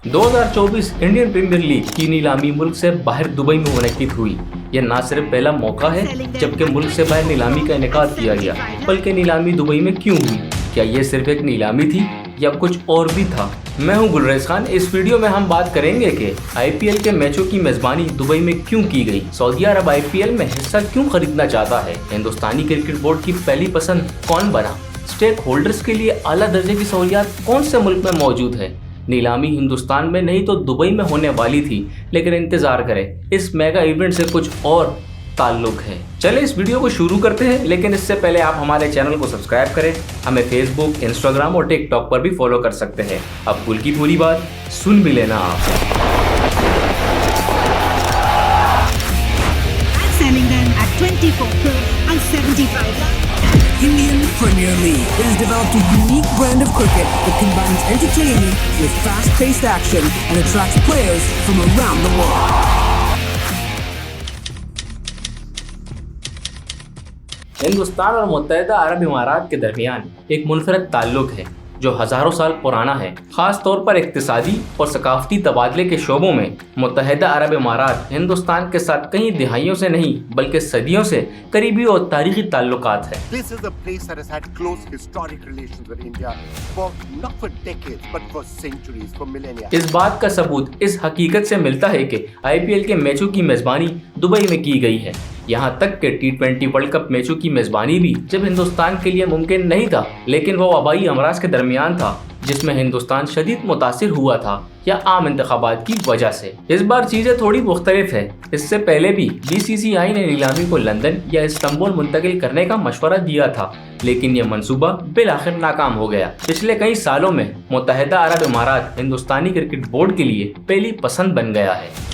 2024 Indian premiere league की नीलामी मुल्क से बाहर दुबई में मुनक्किद हुई। यह न सिर्फ पहला मौका है जबकि मुल्क से बाहर नीलामी का इनेकाद किया गया, बल्कि नीलामी दुबई में क्यों हुई? क्या ये सिर्फ एक नीलामी थी या कुछ और भी था? मैं हूं गुलरेज खान। इस वीडियो में हम बात करेंगे कि IPL के मैचों की मेजबानी दुबई में क्यों की गई, सऊदी अरब IPL में हिस्सा क्यों खरीदना चाहता है, हिंदुस्तानी क्रिकेट बोर्ड की पहली पसंद कौन बना, स्टेक होल्डर्स के लिए आला दर्जे की सहूलियात कौन से मुल्क में मौजूद है। नीलामी हिंदुस्तान में नहीं तो दुबई में होने वाली थी, लेकिन इंतजार करें, इस मेगा इवेंट से कुछ और ताल्लुक है। चले इस वीडियो को शुरू करते हैं, लेकिन इससे पहले आप हमारे चैनल को सब्सक्राइब करें। हमें फेसबुक, इंस्टाग्राम और टिकटॉक पर भी फॉलो कर सकते हैं। अब कुल की पूरी बात सुन भी लेना आप। Selling them at 24 crore and 75 lakh. Indian Premier League has developed a unique brand of cricket that combines entertainment with fast-paced action and attracts players from around the world. Hindustan और मुत्तहिदा अरब इमारात के दरमियान एक मुनफरद ताल्लुक है जो हजारों साल पुराना है। खास तौर पर इक्तिसादी और सकाफती तबादले के शोबों में मुत्तहिदा अरब इमारात हिंदुस्तान के साथ कई दिहाइयों से नहीं बल्कि सदियों से करीबी और तारीखी ताल्लुकात है। This is a place that has had close historic relations with India for not for decades but for centuries, for millennia. इस बात का सबूत इस हकीकत से मिलता है कि IPL के मैचों की मेजबानी दुबई में की गई है। यहाँ तक कि T20 वर्ल्ड कप मैचों की मेजबानी भी जब हिंदुस्तान के लिए मुमकिन नहीं था, लेकिन वो वबाई अमराज के दरमियान था जिसमें हिंदुस्तान शदीद मुतासिर हुआ था या आम इंतखाबात की वजह से। इस बार चीजें थोड़ी मुख्तलिफ है। इससे पहले भी BCCI ने नीलामी को लंदन या इस्तांबुल मुंतकिल करने का मशवरा दिया था, लेकिन यह मंसूबा बिलाखिर नाकाम हो गया। पिछले कई सालों में मुत्तहिदा अरब इमारात हिंदुस्तानी क्रिकेट बोर्ड के लिए पहली पसंद बन गया है।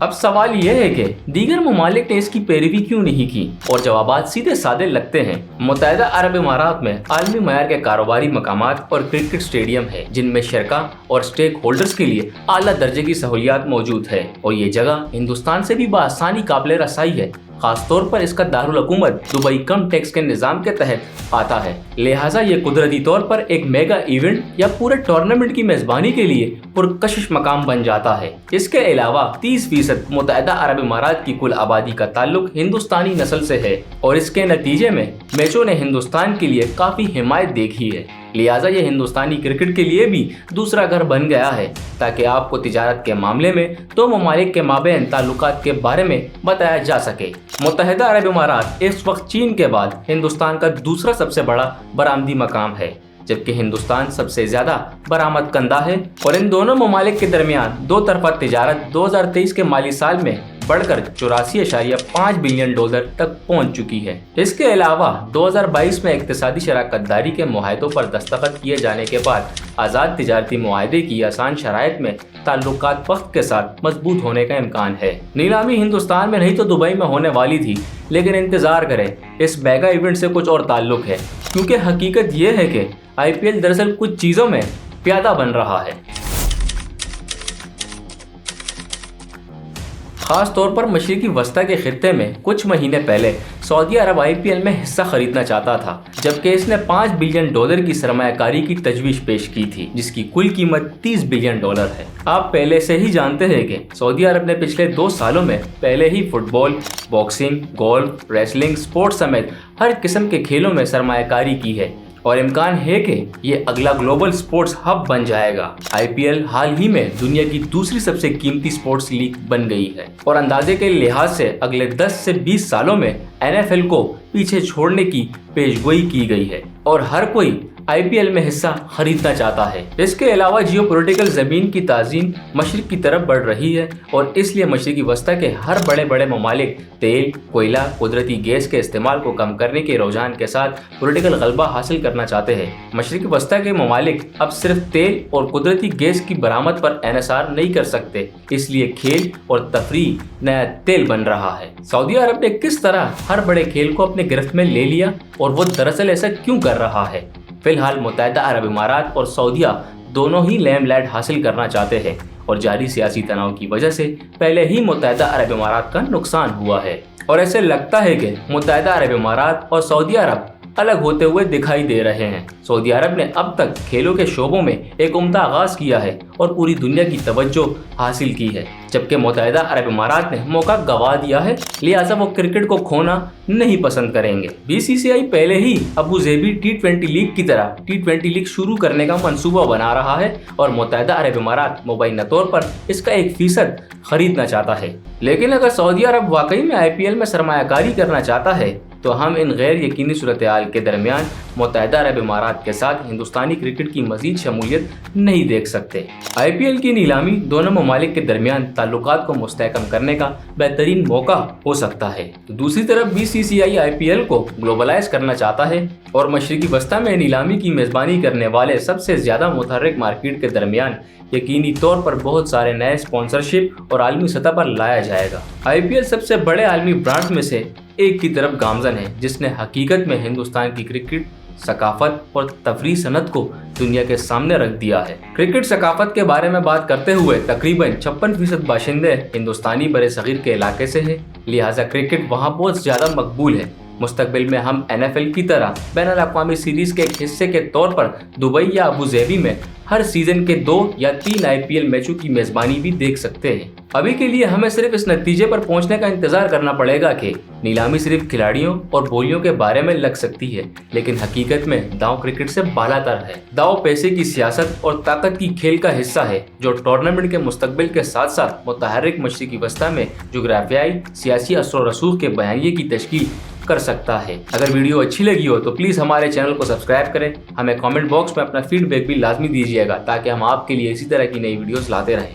अब सवाल यह है कि दीगर ममालिक ने इसकी पैरवी क्यों नहीं की, और जवाबात सीधे सादे लगते हैं। मुत्तहिदा अरब इमारात में आलमी मयार के कारोबारी मकामात और क्रिकेट स्टेडियम है जिनमें शरका और स्टेक होल्डर्स के लिए आला दर्जे की सहूलियात मौजूद है, और ये जगह हिंदुस्तान से भी बआसानी काबिल रसाई है। खास तौर पर इसका दारुल हुकूमत दुबई कम टैक्स के निज़ाम के तहत आता है, लिहाजा ये कुदरती तौर पर एक मेगा इवेंट या पूरे टूर्नामेंट की मेजबानी के लिए पुरकशिश मकाम बन जाता है। इसके अलावा 30% मुत्तहिदा अरब इमारात की कुल आबादी का ताल्लुक हिंदुस्तानी नस्ल से है, और इसके नतीजे में मैचों ने हिंदुस्तान के लिए काफ़ी हिमायत देखी है। लिहाजा ये हिंदुस्तानी क्रिकेट के लिए भी दूसरा घर बन गया है, ताकि आपको तिजारत के मामले में दो ममालिक के माबैन ताल्लुकात के बारे में बताया जा सके। मुत्तहिदा अरब इमारात इस वक्त चीन के बाद हिंदुस्तान का दूसरा सबसे बड़ा बरामदी मकाम है, जबकि हिंदुस्तान सबसे ज्यादा बरामद कंदा है, और इन दोनों ममालिक के दरमियान दो तरफा तिजारत 2023 के माली साल में बढ़कर 84.5 बिलियन डॉलर तक पहुंच चुकी है। इसके अलावा 2022 में इक्तिसादी शराकतदारी के मुआहदों पर दस्तखत किए जाने के बाद आज़ाद तिजारती मुआहदे की आसान शराइत में ताल्लुकात वक्त के साथ मजबूत होने का इम्कान है। नीलामी हिंदुस्तान में नहीं तो दुबई में होने वाली थी, लेकिन इंतजार करें, इस मेगा इवेंट से कुछ और ताल्लुक है, क्योंकि हकीकत यह है कि IPL दरअसल कुछ चीज़ों में प्यादा बन रहा है। खास तौर पर मशरिकी वस्ता के खित्ते में कुछ महीने पहले सऊदी अरब IPL में हिस्सा खरीदना चाहता था, जबकि इसने 5 बिलियन डॉलर की सरमायाकारी की तजवीज़ पेश की थी, जिसकी कुल कीमत 30 बिलियन डॉलर है। आप पहले से ही जानते हैं कि सऊदी अरब ने पिछले 2 सालों में पहले ही football, boxing, golf, wrestling, sports समेत हर किस्म के खेलों में सरमायाकारी की है, और इम्कान है कि ये अगला ग्लोबल स्पोर्ट्स हब बन जाएगा। IPL हाल ही में दुनिया की दूसरी सबसे कीमती स्पोर्ट्स लीग बन गई है, और अंदाजे के लिहाज से अगले 10 से 20 सालों में NFL को पीछे छोड़ने की पेशगोई की गई है, और हर कोई IPL में हिस्सा खरीदना चाहता है। इसके अलावा जियोपॉलिटिकल ज़मीन की ताज़ीन मशरिक की तरफ बढ़ रही है, और इसलिए मशरिकी वस्ता के हर बड़े बड़े ममालिक तेल, कोयला, कुदरती गैस के इस्तेमाल को कम करने के रुझान के साथ पॉलिटिकल गलबा हासिल करना चाहते हैं। मशरिकी वस्ता के ममालिक अब सिर्फ तेल और कुदरती गैस की बरामद पर इन्हिसार नहीं कर सकते, इसलिए खेल और तफरीह नया तेल बन रहा है। सऊदी अरब ने किस तरह हर बड़े खेल को अपने गिरफ्त में ले लिया, और वो दरअसल ऐसा क्यों कर रहा है? फिलहाल मुत्तहिदा अरब इमारात और सऊदीया दोनों ही लेमलैंड हासिल करना चाहते हैं, और जारी सियासी तनाव की वजह से पहले ही मुत्तहिदा अरब इमारात का नुकसान हुआ है, और ऐसे लगता है कि मुत्तहिदा अरब इमारात और सऊदी अरब अलग होते हुए दिखाई दे रहे हैं। सऊदी अरब ने अब तक खेलों के शोबों में एक उम्दा आगाज किया है और पूरी दुनिया की तवज्जो हासिल की है, जबकि मुत्तहिदा अरब इमारात ने मौका गंवा दिया है, लिहाजा वो क्रिकेट को खोना नहीं पसंद करेंगे। बीसीसीआई पहले ही अबू धाबी T20 लीग की तरह T20 लीग शुरू करने का मंसूबा बना रहा है और मुत्तहिदा अरब इमारात मुबैना तौर पर इसका 1% खरीदना चाहता है। लेकिन अगर सऊदी अरब वाकई में IPL में सरमायाकारी करना चाहता है तो हम इन गैर यकीनी सूरत-ए-हाल के दरमियान मुत्तहिदा अरब इमारात के साथ हिंदुस्तानी क्रिकेट की मजीद शमूलियत नहीं देख सकते। IPL की नीलामी दोनों ममालिक के दरमियान ताल्लुकात को मुस्तहकम करने का बेहतरीन मौका हो सकता है। तो दूसरी तरफ BCCI IPL को ग्लोबलाइज करना चाहता है और मशरिकी वस्ता में नीलामी की मेजबानी करने वाले सबसे ज्यादा मुतहर्रिक मार्केट के दरमियान यकीनी तौर पर बहुत सारे नए स्पॉन्सरशिप और आलमी सतह पर लाया जाएगा। IPL सबसे बड़े आलमी ब्रांड में से एक की तरफ गामजन है, जिसने हकीकत में हिंदुस्तान की क्रिकेट सकाफत और तफरीह सनत को दुनिया के सामने रख दिया है। क्रिकेट सकाफत के बारे में बात करते हुए तकरीबन 56% बाशिंदे हिंदुस्तानी बरे सगीर के इलाके से है, लिहाजा क्रिकेट वहाँ बहुत ज्यादा मकबूल है। मुस्तकबिल में हम NFL की तरह बैनुल अक़वामी सीरीज के एक हिस्से के तौर पर दुबई या अबू धाबी में हर सीजन के 2 या 3 IPL मैचों की मेजबानी भी देख सकते हैं। अभी के लिए हमें सिर्फ इस नतीजे पर पहुंचने का इंतजार करना पड़ेगा कि नीलामी सिर्फ खिलाड़ियों और बोलियों के बारे में लग सकती है, लेकिन हकीकत में दांव क्रिकेट से बालातर है। दांव पैसे की सियासत और ताकत की खेल का हिस्सा है, जो टूर्नामेंट के मुस्तकबिल के साथ साथ मुतहर्रिक मशरिकी वस्ता में जुग्राफियाई सियासी असर व रसूख के बयानिए की तश्कील कर सकता है। अगर वीडियो अच्छी लगी हो तो प्लीज हमारे चैनल को सब्सक्राइब करें। हमें कमेंट बॉक्स में अपना फीडबैक भी लाजमी दीजिएगा ताकि हम आपके लिए इसी तरह की नई वीडियोस लाते रहें।